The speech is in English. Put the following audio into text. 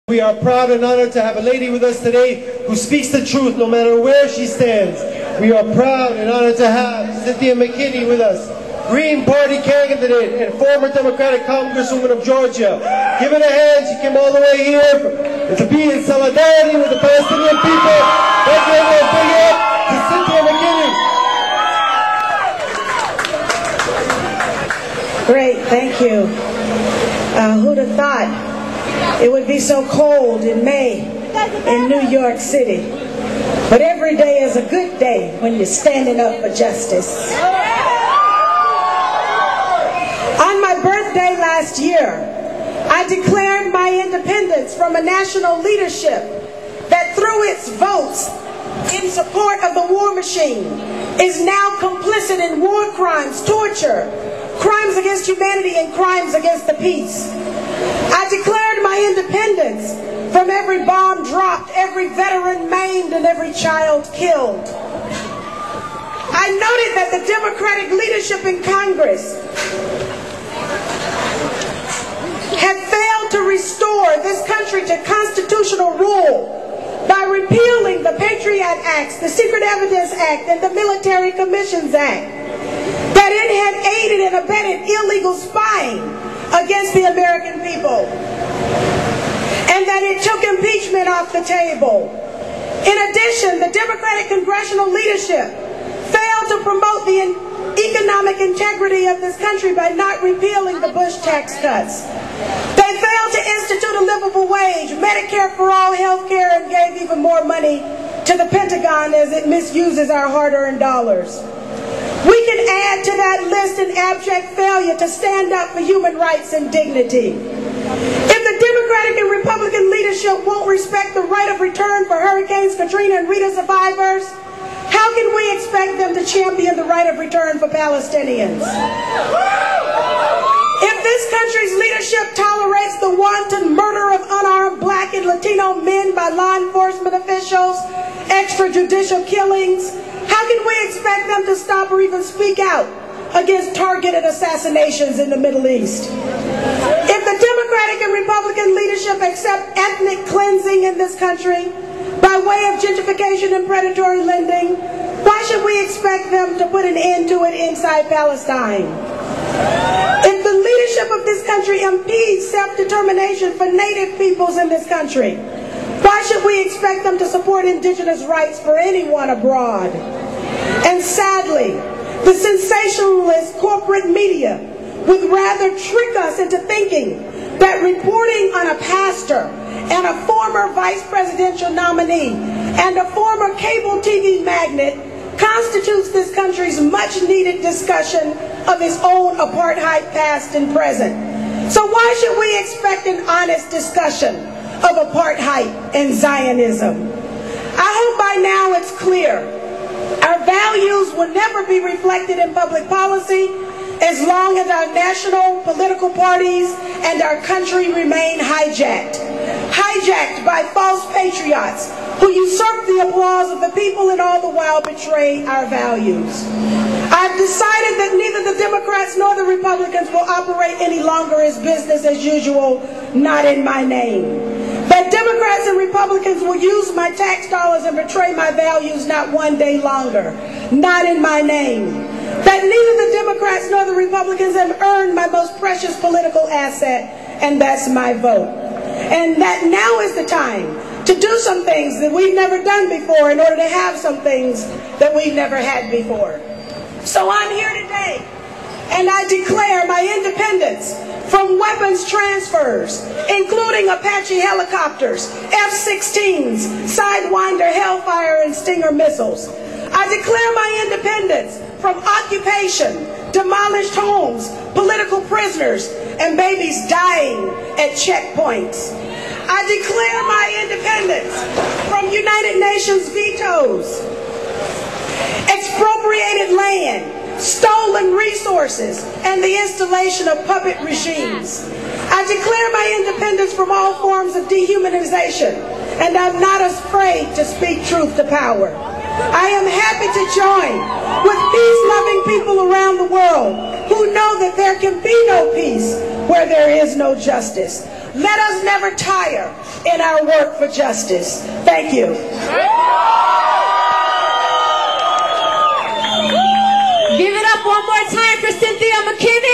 We are proud and honored to have a lady with us today who speaks the truth no matter where she stands. We are proud and honored to have Cynthia McKinney with us, Green Party candidate and former Democratic Congresswoman of Georgia. Give it a hand. She came all the way here to be in solidarity with the Palestinian people. Let's give a big hand to Cynthia McKinney. Great, thank you. Who'd have thought it would be so cold in May in New York City? But every day is a good day when you're standing up for justice. On my birthday last year, I declared my independence from a national leadership that through its votes in support of the war machine is now complicit in war crimes, torture, crimes against humanity, and crimes against the peace. I declared my independence from every bomb dropped, every veteran maimed, and every child killed. I noted that the Democratic leadership in Congress had failed to restore this country to constitutional rule by repealing the Patriot Acts, the Secret Evidence Act, and the Military Commissions Act, that it had aided and abetted illegal spying against the American people, and that it took impeachment off the table. In addition, the Democratic congressional leadership failed to promote the economic integrity of this country by not repealing the Bush tax cuts. They failed to institute a livable wage, Medicare for all, health care, and gave even more money to the Pentagon as it misuses our hard-earned dollars. We can add to that list an abject failure to stand up for human rights and dignity. If the Democratic and Republican leadership won't respect the right of return for Hurricanes Katrina and Rita survivors, how can we expect them to champion the right of return for Palestinians? If this country's leadership tolerates the wanton murder of unarmed Black and Latino men by law enforcement officials, extrajudicial killings, how can we expect them to stop or even speak out against targeted assassinations in the Middle East? If the Democratic and Republican leadership accept ethnic cleansing in this country by way of gentrification and predatory lending, why should we expect them to put an end to it inside Palestine? If the leadership of this country impedes self-determination for native peoples in this country, why should we expect them to support indigenous rights for anyone abroad? And sadly, the sensationalist corporate media would rather trick us into thinking that reporting on a pastor and a former vice presidential nominee and a former cable TV magnate constitutes this country's much-needed discussion of its own apartheid past and present. So why should we expect an honest discussion of apartheid and Zionism? I hope by now it's clear. Our values will never be reflected in public policy as long as our national political parties and our country remain hijacked by false patriots who usurp the applause of the people and all the while betray our values. I've decided that neither the Democrats nor the Republicans will operate any longer as business as usual, not in my name. That Democrats and Republicans will use my tax dollars and betray my values not one day longer, not in my name. That neither the Democrats nor the Republicans have earned my most precious political asset, and that's my vote. And that now is the time to do some things that we've never done before in order to have some things that we've never had before. So I'm here today, and I declare my independence from weapons transfers, including Apache helicopters, F-16s, Sidewinder, Hellfire, and Stinger missiles. I declare my independence from occupation, demolished homes, political prisoners, and babies dying at checkpoints. I declare my independence from United Nations vetoes, expropriated land, stolen resources, and the installation of puppet regimes. I declare my independence from all forms of dehumanization, and I'm not afraid to speak truth to power. I am happy to join with peace-loving people around the world who know that there can be no peace where there is no justice. Let us never tire in our work for justice. Thank you. Give it up one more time for Cynthia McKinney.